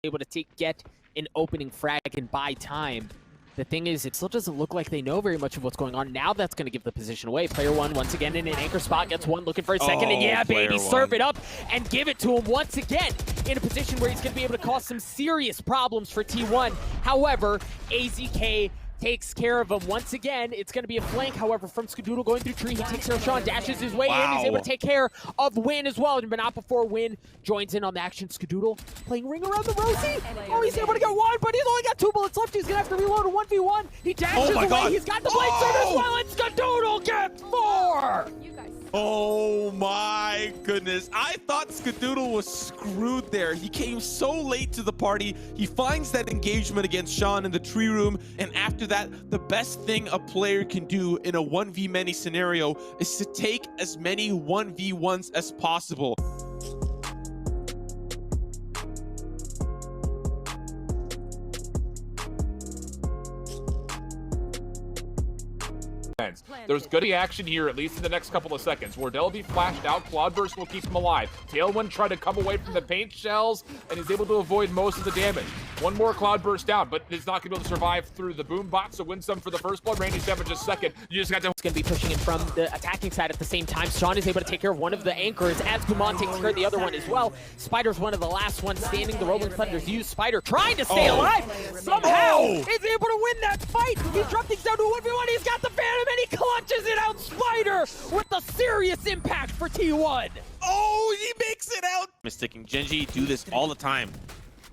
able to get an opening frag and buy time. The thing is, it still doesn't look like they know very much of what's going on. Now that's going to give the position away. Player one, once again, in an anchor spot, gets one, looking for a second, and yeah, baby, serve it up and give it to him once again in a position where he's going to be able to cause some serious problems for T1. However, AZK takes care of him once again. It's going to be a flank, however, from Skadoodle going through tree. He takes care of Sean, dashes his way in. He's able to take care of Win as well, but not before Win joins in on the action. Skadoodle playing ring around the Rosie. Oh, he's able to get one, but he's only got 2 bullets left. He's going to have to reload a 1v1. He dashes away. He's got the blade sword as well, and Skadoodle gets 4! Oh my goodness. I thought Skadoodle was screwed there. He came so late to the party. He finds that engagement against Sean in the tree room. And after that, the best thing a player can do in a 1v many scenario is to take as many 1v1s as possible. There's good action here, at least in the next couple of seconds. Wardell will be flashed out. Cloudburst will keep him alive. Tailwind tried to come away from the paint shells, and he's able to avoid most of the damage. One more Cloudburst down, but he's not going to be able to survive through the boom bot, so win some for the first blood. Randy's damage just second. You just got to... It's going to be pushing in from the attacking side at the same time. Sean is able to take care of one of the anchors as Kumon takes care of the other one as well. Spider's one of the last ones standing. The Rolling Thunders use Spider trying to stay alive. Somehow is able to win that fight. He dropped things down to 1v1. He's got the Phantom and he clutches it out. Spider with a serious impact for T1. Oh, he makes it out. Mistaking Genji do this all the time.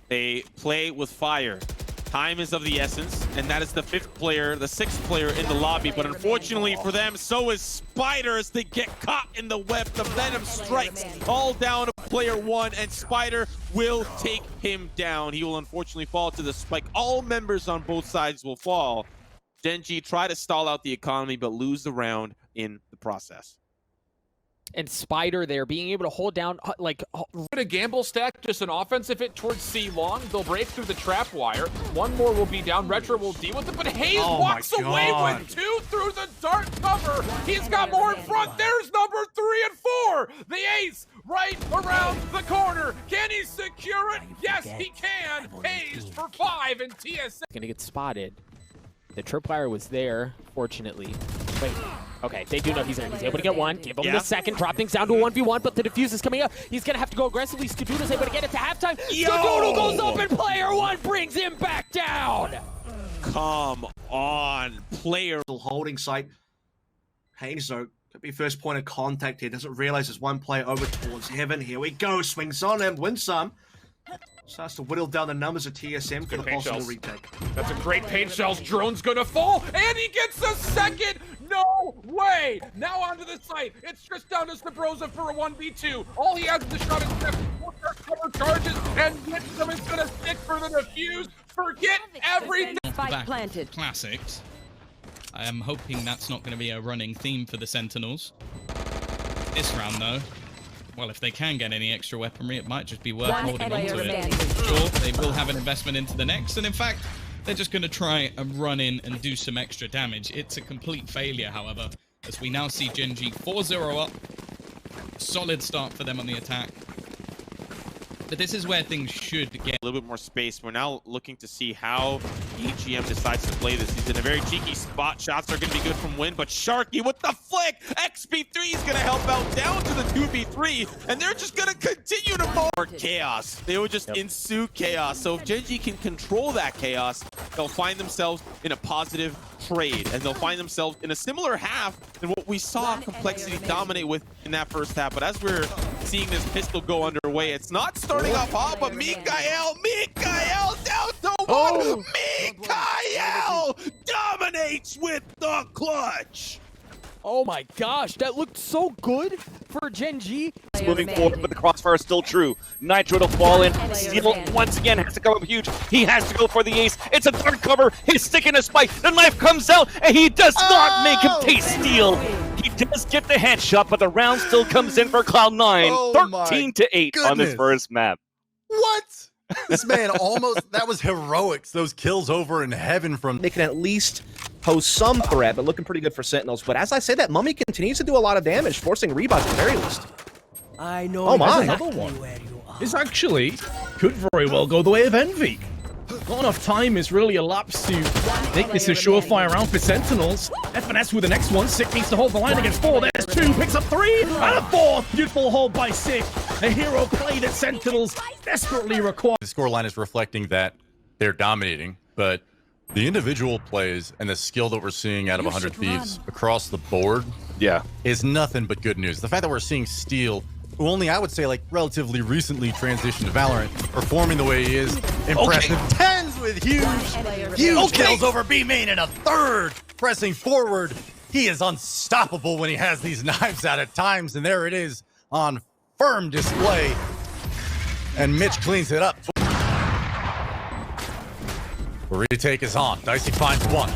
They play with fire. Time is of the essence, and that is the 5th player, the 6th player in the lobby. But unfortunately for them, so is Spider as they get caught in the web. The Venom strikes all down to player 1, and Spider will take him down. He will unfortunately fall to the spike. All members on both sides will fall. Genji try to stall out the economy, but lose the round in the process. And Spider there being able to hold down like a gamble stack, just an offensive hit towards C long. They'll break through the trap wire. One more will be down. Retro will deal with it, but Hayes walks away with 2 through the dark cover. He's got more in front. There's number 3 and 4. The ace right around the corner. Can he secure it? Yes, he can. Hayes for 5 and TSA. Gonna get spotted. The tripwire was there, fortunately. Wait, okay, they do know he's there. He's able to get one, give him the second, drop things down to a 1v1, but the defuse is coming up. He's gonna have to go aggressively. Skadoodle's able to get it to halftime. Skadoodle goes up and player 1 brings him back down. Come on, player. Holding site. Hayes though, could be first point of contact here. Doesn't realize there's one player over towards heaven. Here we go, swings on him, wins some. Starts to whittle down the numbers of TSM for the possible retake. That's a great paint shells. Drone's gonna fall, and he gets a second. No way! Now onto the site. It's just down to Snabroza for a 1v2. All he has is the shot is cover charges, and Winston is gonna stick for the defuse. Forget everything. Spike planted. Classics. I am hoping that's not going to be a running theme for the Sentinels. This round, though. Well, if they can get any extra weaponry, it might just be worth holding on to it. Sure, they will have an investment into the next, and in fact, they're just going to try and run in and do some extra damage. It's a complete failure, however, as we now see Genji 4-0 up. Solid start for them on the attack. But this is where things should get a little bit more space. We're now looking to see how EGM decides to play this. He's in a very cheeky spot. Shots are going to be good from Win, but Sharky with the flick. XP3 is going to help out down to the 2v3, and they're just going to continue to more chaos. They would just ensue chaos. So if Genji can control that chaos, they'll find themselves in a positive trade, and they'll find themselves in a similar half than what we saw Complexity dominate with in that first half. But as we're seeing this pistol go underway, it's not starting off hot, but Mikael down to 1. Mikael dominates with the clutch. Oh my gosh, that looked so good for Genji. Moving forward, but the crossfire is still true. Nitro to fall in. Steel once again has to come up huge. He has to go for the ace. It's a dark cover. He's sticking a spike. The knife comes out, and he does not make him taste steel. He does get the headshot, but the round still comes in for Cloud9. 13-8 on this first map. What? This man almost, that was heroics. Those kills over in heaven from... They can at least pose some threat, but looking pretty good for Sentinels. But as I say that, Mummy continues to do a lot of damage, forcing rebounds at the very least. I know. Oh my. Another one. It's actually could very well go the way of Envy. Not enough time is really elapsed to make this a surefire round for Sentinels. FNS with the next one. Sick needs to hold the line against 4. There's 2, picks up 3, and a 4th. Beautiful hold by Sick. A hero play that Sentinels desperately require. The scoreline is reflecting that they're dominating, but the individual plays and the skill that we're seeing out of 100 Thieves across the board is nothing but good news. The fact that we're seeing Steel, who only, I would say, like, relatively recently transitioned to Valorant, performing the way he is, impressive. TENZ with huge kills over B main and a 3rd pressing forward. He is unstoppable when he has these knives out at times, and there it is on firm display. And Mitch cleans it up. The retake is on. Dicey finds 1.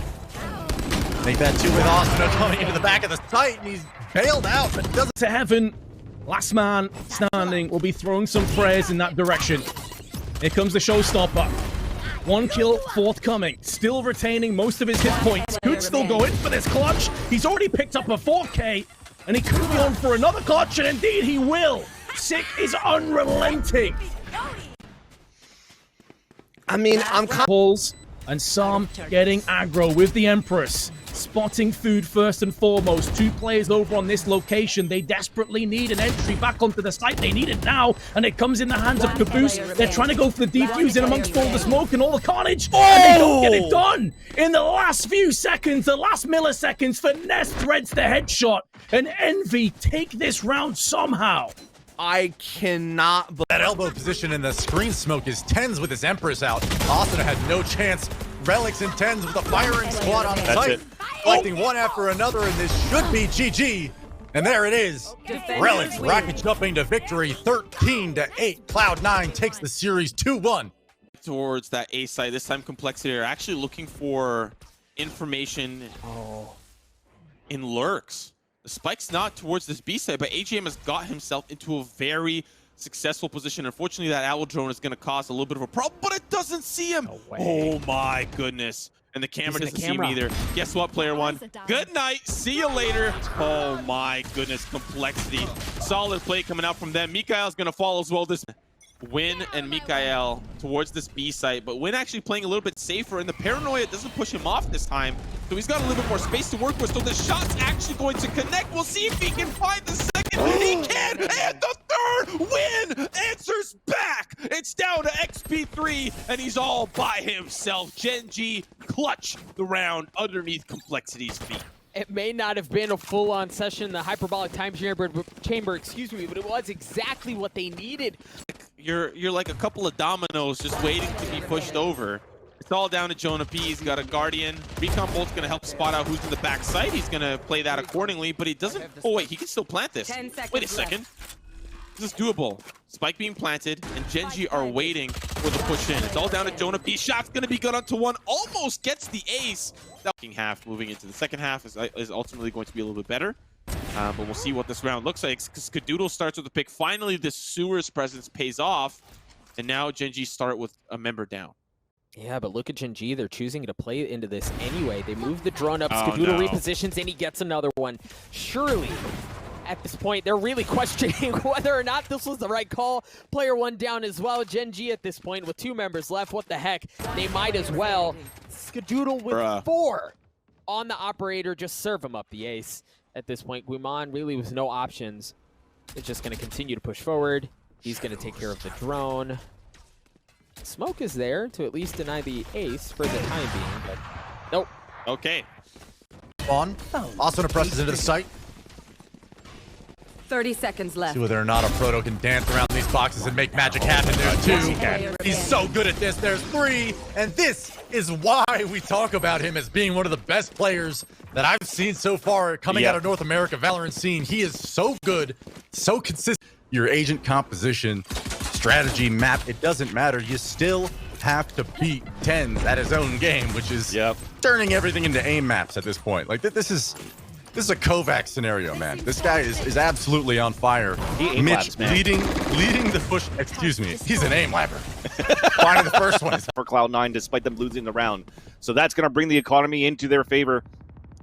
Make that 2 with Austin coming into the back of the site, and he's bailed out, but doesn't. To heaven. Last man standing will be throwing some prayers in that direction. Here comes the showstopper. 1 kill forthcoming. Still retaining most of his hit points. Could still go in for this clutch. He's already picked up a 4K, and he could be on for another clutch, and indeed he will. Sick is unrelenting. I mean, I'm Pulls, and some getting aggro with the Empress. Spotting food first and foremost. 2 players over on this location. They desperately need an entry back onto the site. They need it now, and it comes in the hands of Caboose. They're trying to go for the defuse in amongst all the smoke and all the carnage, and they don't get it done. In the last few seconds, the last milliseconds, Finesse threads the headshot, and Envy take this round somehow. I cannot. That elbow position in the screen smoke is TENZ with his Empress out. Austin had no chance. Relics and TENZ with a firing squad on site. Collecting one after another, and this should be GG. And there it is. Relics rocket jumping to victory, 13-8. Cloud9 takes the series 2-1. Towards that A site, this time Complexity are actually looking for information in lurks. The spike's not towards this B side, but AGM has got himself into a very successful position. Unfortunately, that owl drone is going to cause a little bit of a problem, but it doesn't see him. No way. Oh my goodness. And the camera doesn't see him either. Guess what, player 1? Good night. See you later. Oh my goodness, Complexity. Solid play coming out from them. Mikael's going to fall as well. This Win and Mikael towards this B site, but Win actually playing a little bit safer, and the paranoia doesn't push him off this time. So he's got a little bit more space to work with, so the shot's actually going to connect. We'll see if he can find the second. He can, and the 3rd. Win answers back. It's down to XP3, and he's all by himself. Gen G clutch the round underneath Complexity's feet. It may not have been a full-on session in the hyperbolic time chamber, excuse me, but it was exactly what they needed. You're like a couple of dominoes just waiting to be pushed over. It's all down to Jonah P. He's got a Guardian. Recon Bolt's going to help spot out who's in the back side. He's going to play that accordingly, but he doesn't... Oh, wait, he can still plant this. Wait a second. This is doable. Spike being planted, and Gen G are waiting for the push in. It's all down to Jonah P. Shot's going to be good onto 1. Almost gets the ace. That half moving into the second half is ultimately going to be a little bit better. But we'll see what this round looks like. Skadoodle starts with the pick. Finally, the Sewers presence pays off. And now Gen G start with a member down. Yeah, but look at Gen G. They're choosing to play into this anyway. They move the drone up. Skadoodle repositions, and he gets another one. Surely, at this point, they're really questioning whether or not this was the right call. Player 1 down as well. Gen G at this point with 2 members left. What the heck? They might as well. Skadoodle with 4 on the operator. Just serve him up the ace. At this point, Guiman really with no options. It's just going to continue to push forward. He's going to take care of the drone. Smoke is there to at least deny the ace for the time being, but nope. Okay. On. Asuna presses into the site. 30 seconds left. See whether or not a Proto can dance around these boxes and make magic happen. There's 2. He's so good at this. There's 3. And this is why we talk about him as being one of the best players that I've seen so far coming out of North America Valorant scene. He is so good, so consistent. Your agent composition, strategy, map, it doesn't matter. You still have to beat TENZ at his own game, which is turning everything into aim maps at this point. Like, this is a Kovac scenario, man. This guy is absolutely on fire. Mitch leading the push. Excuse me. He's an aim labber. Finding the first one. For Cloud9, despite them losing the round. So that's going to bring the economy into their favor,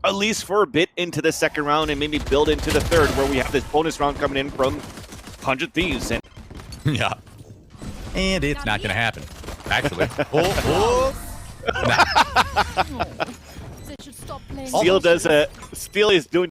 at least for a bit into the second round, and maybe build into the third, where we have this bonus round coming in from 100 Thieves. And yeah. And it's not going to happen. Actually. Nah. Steel does Steel is doing